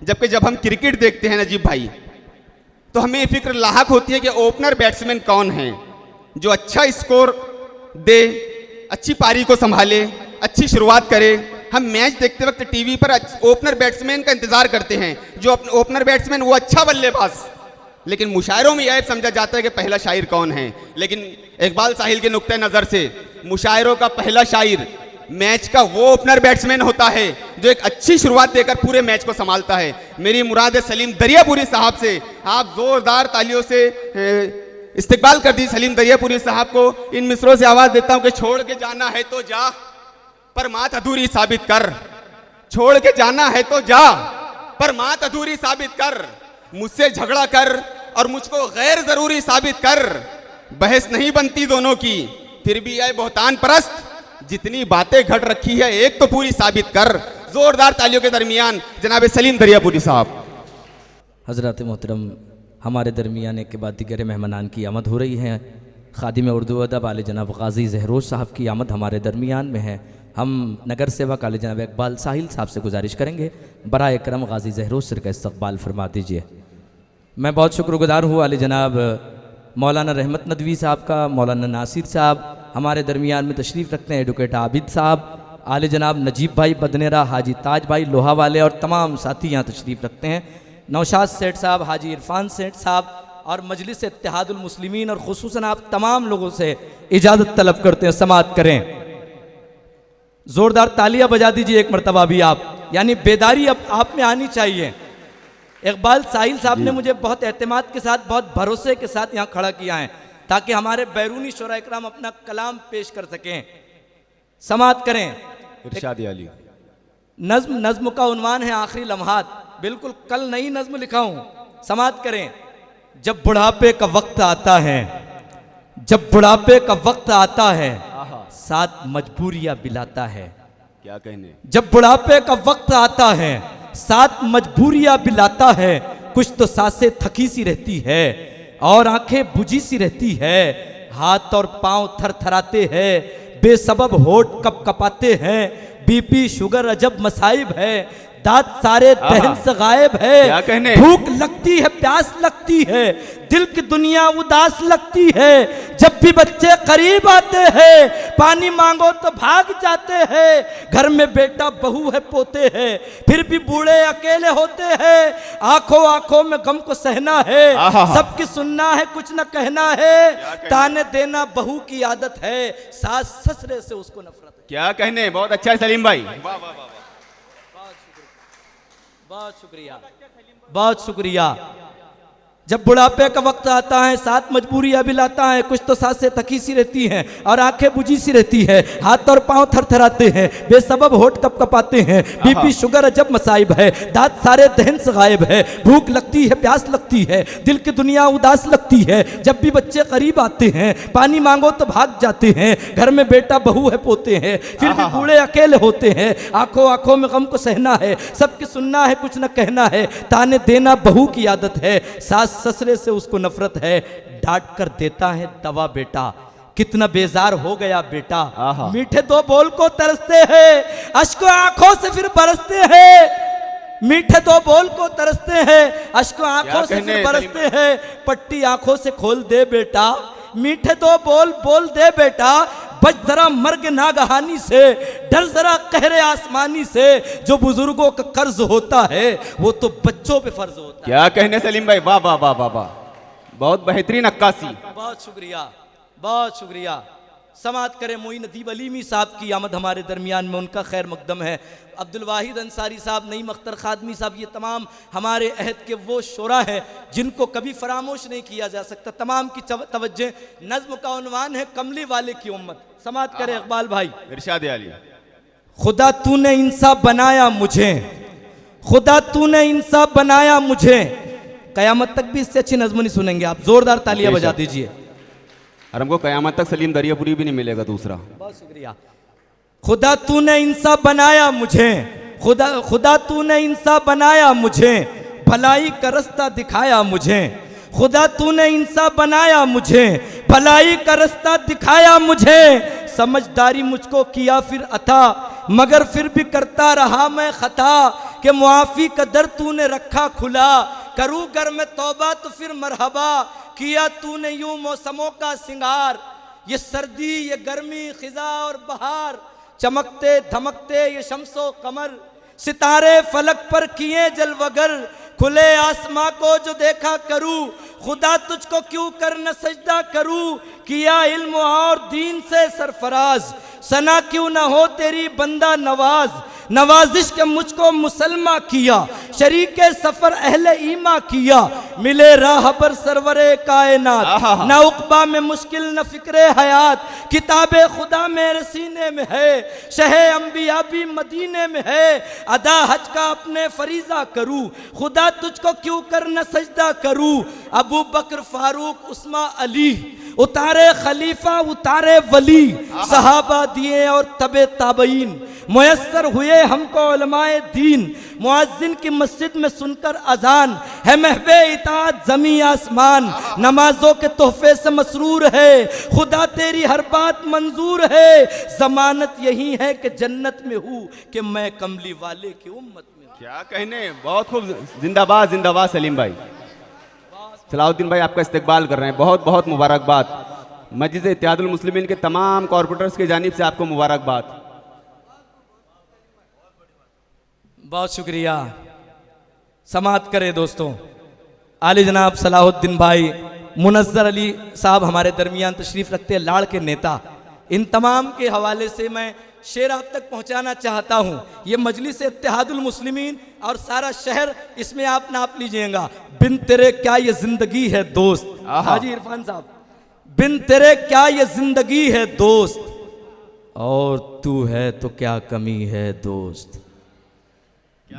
जबकि जब हम क्रिकेट देखते हैं नजीब भाई तो हमें फिक्र लाहक होती है कि ओपनर बैट्समैन कौन है जो अच्छा स्कोर दे, अच्छी पारी को संभाले, अच्छी शुरुआत करे। हम मैच देखते वक्त टीवी पर ओपनर बैट्समैन का इंतजार करते हैं, जो ओपनर बैट्समैन वो अच्छा बल्लेबाज, लेकिन मुशायरों में यह समझा जाता है कि पहला शायर कौन है। लेकिन इकबाल साहिल के नुक्ते नज़र से मुशायरों का पहला शायर मैच का वो ओपनर बैट्समैन होता है जो एक अच्छी शुरुआत देकर पूरे मैच को संभालता है। मेरी मुराद है सलीम दरियापुरी साहब से। आप जोरदार तालियों से इस्तकबाल कर दी सलीम दरियापुरी साहब को। इन मिसरों से आवाज़ देता हूँ कि छोड़ के जाना है तो जा, पर मात अधूरी साबित कर। छोड़ के जाना है तो जा, पर मात अधूरी साबित कर। मुझसे झगड़ा कर और मुझको गैर जरूरी साबित कर। बहस नहीं बनती दोनों की, फिर भी यह बहुतान परस्त जितनी बातें घट रखी है एक तो पूरी साबित कर। जोरदार तालियों के दरमियान जनाब सलीम दरियापुरी साहब। हज़रात मोहतरम, हमारे दरमियान के बाद दिगर मेहमानान की आमद हो रही है। खादिम उर्दू अदब आले जनाब गाजी जहरोज साहब की आमद हमारे दरमियान में है। हम नगर सेवक आले जनाब इकबाल साहिल साहब से गुजारिश करेंगे बराए करम गाजी जहरोज सर का इस्तकबाल फरमा दीजिए। मैं बहुत शुक्रगुजार हूँ आले जनाब मौलाना रहमत नदवी साहब का, मौलाना नासिर साहब हमारे दरमियान में तशरीफ़ रखते हैं, एडवोकेट आबिद साहब, आले जनाब नजीब भाई बदनेरा, हाजी ताज भाई लोहा वाले और तमाम साथी यहाँ तशरीफ़ रखते हैं। नौशाद सेठ साहब, हाजी इरफान सेठ साहब और मजलिस इत्तेहादुल मुस्लिमीन और खुसूसन आप तमाम लोगों से इजाज़त तलब करते हैं, समाअत करें। ज़ोरदार तालियां बजा दीजिए एक मरतबा भी आप, यानी बेदारी अब आप में आनी चाहिए। इकबाल साहिल साहब ने मुझे बहुत एतमाद के साथ, बहुत भरोसे के साथ यहाँ खड़ा किया है ताकि हमारे बैरूनी शोरा इकराम अपना कलाम पेश कर सकें। समाअत करें। इरशाद अली। नज्म का उन्वान है आखिरी लम्हात। बिल्कुल कल नई नज्म लिखा हूं, समाअत करें। जब बुढ़ापे का वक्त आता है, जब बुढ़ापे का वक्त आता है, साथ मजबूरियां बिलाता है। क्या कहने। जब बुढ़ापे का वक्त आता है, साथ मजबूरियां बिलाता है। कुछ तो सांसें थकी सी रहती है और आंखें बुझी सी रहती है। हाथ और पांव थरथराते हैं, बेसबब होठ कपकपाते हैं। बीपी शुगर अजब मसाइब है, दांत सारे दहन से गायब है। भूख लगती है, प्यास लगती है, दिल की दुनिया उदास लगती है। जब भी बच्चे करीब आते हैं, पानी मांगो तो भाग जाते हैं। घर में बेटा बहू है, पोते हैं, फिर भी बूढ़े अकेले होते हैं। आंखों आंखों में गम को सहना है, सबकी सुनना है, कुछ न कहना है। ताने देना बहू की आदत है, सास ससुरे से उसको नफरत है। क्या कहने। बहुत अच्छा है सलीम भाई, बहुत शुक्रिया, बहुत शुक्रिया। जब बुढ़ापे का वक्त आता है, साथ मजबूरियां भी लाता है। कुछ तो सांसें थकी सी रहती हैं और आंखें बुझी सी रहती है। हाथ और पांव थरथराते हैं, बेसबब होठ कपकपाते हैं। बीपी शुगर अजब मसाइब है, दांत सारे दहन से गायब है। भूख लगती है, प्यास लगती है, दिल की दुनिया उदास लगती है। जब भी बच्चे करीब आते हैं, पानी मांगो तो भाग जाते हैं। घर में बेटा बहू है, पोते हैं, फिर भी बूढ़े अकेले होते हैं। आंखों आंखों में गम को सहना है, सबकी सुनना है, कुछ न कहना है। ताने देना बहू की आदत है, सास ससुरे से उसको नफरत है। डांट कर देता है दवा बेटा, कितना बेजार हो गया बेटा। मीठे दो बोल को तरसते हैं, अश्कों आंखों से फिर बरसते हैं। मीठे दो बोल को तरसते हैं, अश्कों आंखों से फिर बरसते हैं। पट्टी आंखों से खोल दे बेटा, मीठे दो बोल बोल दे बेटा। बच जरा मर्ग नागहानी से, डर जरा कहरे आसमानी से। जो बुजुर्गों का कर्ज होता है, वो तो बच्चों पे फर्ज होता है। क्या कहने सलीम भाई, वाह वाह वाह वाह वाह, बहुत बेहतरीन अक्कासी। बहुत शुक्रिया, बहुत शुक्रिया। समाअत करें। मोइन अदीब अलीमी साहब की आमद हमारे दरमियान में, उनका खैर मकदम है। अब्दुल वाहिद अंसारी साहब, नईम अख्तर खादमी साहब, ये तमाम हमारे अहद के वो शोरा हैं जिनको कभी फरामोश नहीं किया जा सकता। तमाम की तवज्जो। नज्म का उन्वान है कमली वाले की उम्मत। समाअत करें इकबाल भाई। इरशाद अली। खुदा तूने इंसान बनाया मुझे, खुदा तूने इंसान बनाया मुझे। कयामत तक भी इससे अच्छी नज्म नहीं सुनेंगे आप। जोरदार तालियां बजा दीजिए। और हमको कयामत तक सलीम दरियापुरी भी नहीं मिलेगा दूसरा। बहुत शुक्रिया। खुदा तूने इंसान बनाया मुझे, खुदा तूने इंसान बनाया मुझे। भलाई का रास्ता दिखाया मुझे। खुदा तूने इंसान बनाया मुझे, भलाई का रास्ता दिखाया मुझे। समझदारी मुझको किया फिर अता, मगर फिर भी करता रहा मैं खता। कि मुआफी का दर तूने रखा खुला, करूँ गर में तौबा तो फिर मरहबा, किया तूने यूं मौसमों का सिंगार, ये सर्दी ये गर्मी खिजा और बहार, चमकते धमकते ये शम्सो कमर, सितारे फलक पर किए जलवगर, खुले आसमां को जो देखा करूं, खुदा तुझको क्यों कर न सजदा करूं, किया इल्म और दीन से सरफराज, सना क्यों ना हो तेरी बंदा नवाज, नवाजिश के मुझको मुसलमा किया, शरीके सफर अहले ईमा किया, मिले राह पर सरवरे कायनात, न उक़बा में मुश्किल न फिक्रे हयात, किताबे खुदा मेरे सीने में है, शहे अंबिया भी मदीने में है, अदा हज का अपने फरीजा करूं, खुदा तुझको क्यों कर न सजदा करूं, अबू बकर फारूक उस्मा अली, उतारे खलीफा उतारे वली, सहाबा दिए और तबे ताबईन, मुयस्सर हुए हमको उलमाए दीन, मुअज्जिन की मस्जिद में सुनकर अजान, है महबे इताअत ज़मी आसमान, नमाजों के तोहफे से मसरूर है, खुदा तेरी हर बात मंजूर है, जमानत यही है कि जन्नत में हूँ कि मैं कमली वाले की उम्मत में हूँ। क्या कहने, बहुत खूब, जिंदाबाद जिंदाबाद सलीम भाई। सलाहुद्दीन भाई आपका इस्तकबाल कर रहे हैं, बहुत बहुत मुबारकबाद। मस्जिद इत्तेहादुल मुस्लिमीन के तमाम कॉरपोरेटर्स की जानिब से आपको मुबारकबाद। बहुत शुक्रिया। समाअत करें दोस्तों, आली जनाब सलाहुद्दीन भाई मुनज़्ज़र अली साहब हमारे दरमियान तशरीफ़ रखते हैं, लाड़ के नेता। इन तमाम के हवाले से मैं शेर आप तक पहुंचाना चाहता हूं। ये मजलिस इत्तेहादुल मुस्लिमीन और सारा शहर इसमें आप नाप लीजिएगा। बिन तेरे क्या ये जिंदगी है दोस्त, हाजी इरफान साहब, बिन तेरे क्या ये जिंदगी है दोस्त, और तू है तो क्या कमी है दोस्त,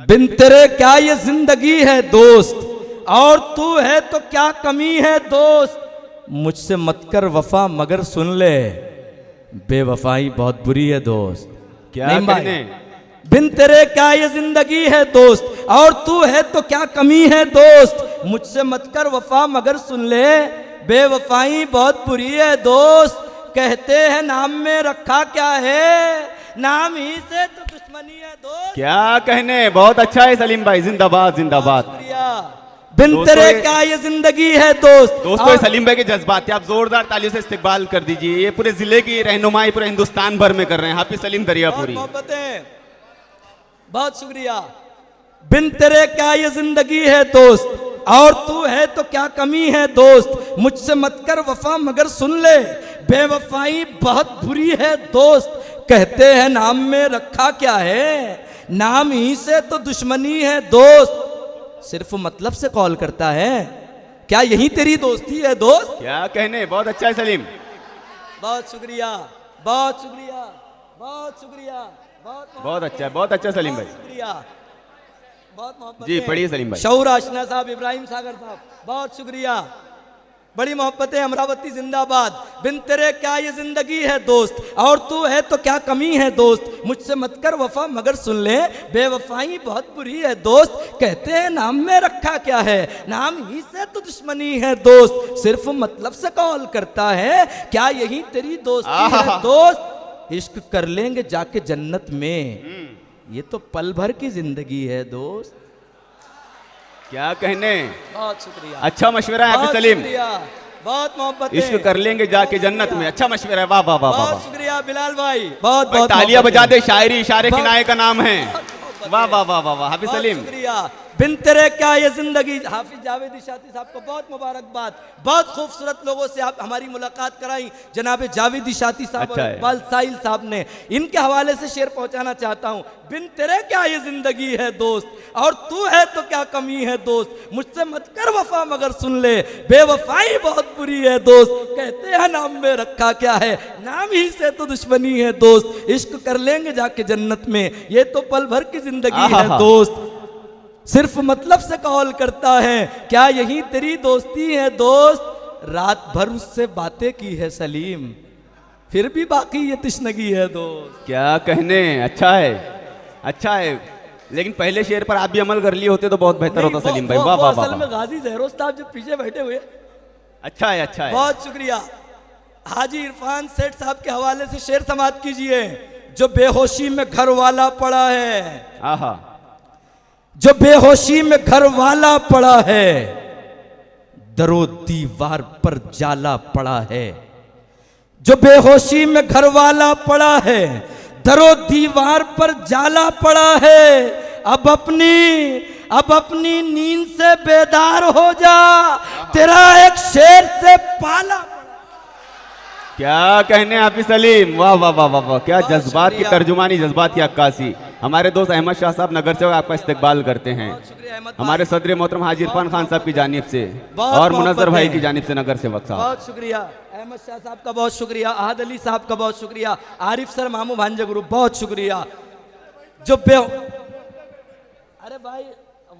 बिन तेरे क्या ये जिंदगी है दोस्त, और तू है तो क्या कमी है दोस्त, मुझसे मत कर वफा मगर सुन ले, बेवफाई बहुत बुरी है दोस्त। क्या कहने, बिन तेरे क्या ये जिंदगी है दोस्त, और तू है तो क्या कमी है दोस्त, मुझसे मत कर वफा मगर सुन ले, बेवफाई बहुत बुरी है दोस्त, कहते हैं नाम में रखा क्या है, नाम ही से तो दुश्मनी है दोस्त। क्या कहने, बहुत अच्छा है सलीम भाई, जिंदाबाद जिंदाबाद। बिन तेरे क्या ये जिंदगी है दोस्त। दोस्तों सलीम भाई के जज्बात थे, आप जोरदार तालियों से इस्तकबाल कर दीजिए। ये पूरे जिले की रहनुमाई पूरे हिंदुस्तान भर में कर रहे हैं हाफिज सलीम दरियापुरी। बहुत शुक्रिया। बिन तेरे क्या ये जिंदगी है दोस्त, और तू है तो क्या कमी है दोस्त, मुझसे मत कर वफा मगर सुन ले, बेवफाई बहुत बुरी है दोस्त, कहते हैं नाम में रखा क्या है, नाम ही से तो दुश्मनी है दोस्त, सिर्फ मतलब से कॉल करता है, क्या यही तेरी दोस्ती है दोस्त। क्या कहने, बहुत अच्छा है सलीम। बहुत शुक्रिया, बहुत शुक्रिया, बहुत शुक्रिया, बहुत अच्छा है, बहुत अच्छा सलीम भाई, शुक्रिया, बहुत मोहब्बत जी। पढ़िए सलीम भाई। शऊर आशना साहब, इब्राहिम सागर साहब, बहुत शुक्रिया, बड़ी मोहब्बत है। अमरावती जिंदाबाद। बिन तेरे क्या ये जिंदगी है दोस्त, और तू है तो क्या कमी है दोस्त, मुझसे मत कर वफा मगर सुन ले, बेवफाई बहुत बुरी है दोस्त, कहते हैं नाम में रखा क्या है, नाम ही से तो दुश्मनी है दोस्त, सिर्फ मतलब से कॉल करता है, क्या यही तेरी दोस्ती है दोस्त, इश्क कर लेंगे जाके जन्नत में, ये तो पल भर की जिंदगी है दोस्त। क्या कहने, बहुत शुक्रिया, अच्छा मशवरा है हाफिज सलीम, बहुत मोहब्बत, इश्क कर लेंगे जाके जन्नत में, अच्छा मशवरा है। वाह वाह वाह वाह, बहुत शुक्रिया बिलाल भाई, बहुत बहुत तालियां बजा दे, शायरी इशारे किनाए का नाम है। वाह वाह वाह वाह वाह हाफिज सलीम, शुक्रिया। बिन तेरे क्या ये जिंदगी, हाफिज जावेद इशाती साहब को बहुत मुबारकबाद, बहुत खूबसूरत लोगों से आप हमारी मुलाकात कराई, जनाब जावेद इशाती साहब और इकबाल साहिल साहब ने, इनके हवाले से शेर पहुंचाना चाहता हूं। बिन तेरे क्या ये जिंदगी है दोस्त, और तू है तो क्या कमी है दोस्त, मुझसे मत कर वफा मगर सुन ले, बेवफाई बहुत बुरी है दोस्त, कहते हैं नाम में रखा क्या है, नाम ही से तो दुश्मनी है दोस्त, इश्क कर लेंगे जाके जन्नत में, ये तो पल भर की जिंदगी है दोस्त, सिर्फ मतलब से कॉल करता है, क्या यही तेरी दोस्ती है दोस्त, रात भर उससे बातें की है सलीम, फिर भी बाकी ये तिश्नगी है दोस्त। क्या कहने, अच्छा है, अच्छा है, लेकिन पहले शेर पर आप भी अमल कर लिए होते तो बहुत बेहतर होता सलीम भाई। वाह वाह वाह, असल में गाजी जहरोज साहब जो पीछे बैठे हुए, अच्छा है, अच्छा है, बहुत शुक्रिया। हाजी इरफान सेठ साहब के हवाले से शेर समाप्त कीजिए। जो बेहोशी में घर वाला पड़ा है, आहा, जो बेहोशी में घर वाला पड़ा है, दरो दीवार पर जाला पड़ा है। जो बेहोशी में घर वाला पड़ा है, दरो दीवार पर जाला पड़ा है। अब अपनी नींद से बेदार हो जा, तेरा एक शेर से पाला। क्या कहने हाफिज सलीम, वाह वाह वाह वाह वाह, क्या जज्बात की तर्जुमानी, जज्बात की अक्कासी। हमारे दोस्त अहमद शाह साहब नगर से आपका इस्तकबाल करते हैं, हमारे सदर मोहतरम हाजी इरफान खान साहब की जानिब से और मुनज़्ज़र भाई की जानिब से नगर सेवक साहब। बहुत शुक्रिया अहमद शाह साहब का, बहुत शुक्रिया अहद अली साहब का, बहुत शुक्रिया आरिफ सर मामू भांजे गुरु, बहुत शुक्रिया। जो अरे भाई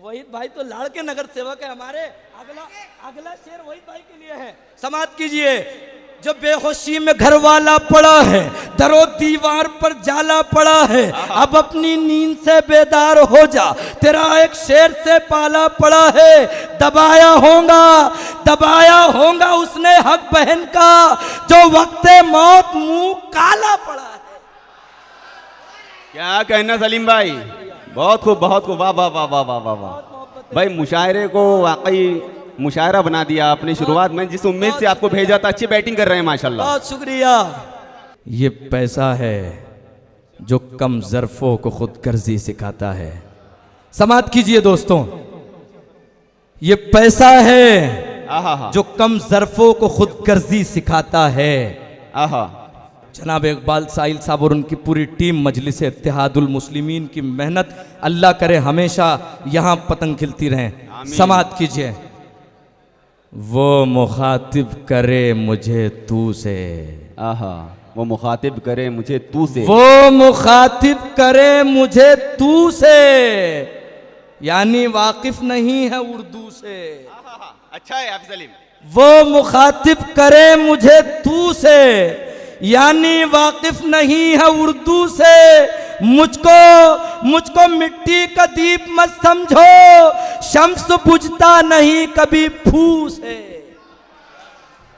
वहीद भाई तो लाड़ के नगर सेवक है हमारे। अगला शेर वहीद भाई के लिए है, समाप्त कीजिए। जो बेहोशी में घर वाला पड़ा है, दरो दीवार पर जाला पड़ा है। अब अपनी नींद से बेदार हो जा, तेरा एक शेर से पाला पड़ा है। दबाया होगा उसने हक बहन का, जो वक्ते मौत मुंह काला पड़ा है। क्या कहना सलीम भाई, बहुत खूब बहुत खूब, वाह वाह वाह वाह वाह वाह वाह भाई। मुशायरे को वाकई मुशायरा बना दिया आपने शुरुआत में, जिस उम्मीद से आपको भेजा था। अच्छी बैटिंग कर रहे हैं माशाल्लाह, बहुत शुक्रिया। ये पैसा है जो कम ज़र्फों को खुद गर्जी सिखाता है। समाप्त कीजिए दोस्तों। ये पैसा है जो कम ज़र्फों को खुद गर्जी सिखाता है। जनाब इकबाल साहिल साहब और उनकी पूरी टीम मजलिस इत्तेहादुल मुस्लिमीन की मेहनत, अल्लाह करे हमेशा यहाँ पतंग खिलती रहें। समाप्त कीजिए। वो मुखातिब करे मुझे तू से, वो मुखातिब करे मुझे तू से, वो मुखातिब करे मुझे तू से, यानी वाकिफ नहीं है उर्दू से। अच्छा है हाफिज सलीम। वो मुखातिब करे मुझे तू से, यानी वाकिफ नहीं है उर्दू से। मुझको मिट्टी का दीप मत समझो, शम्स बुझता नहीं कभी फू से।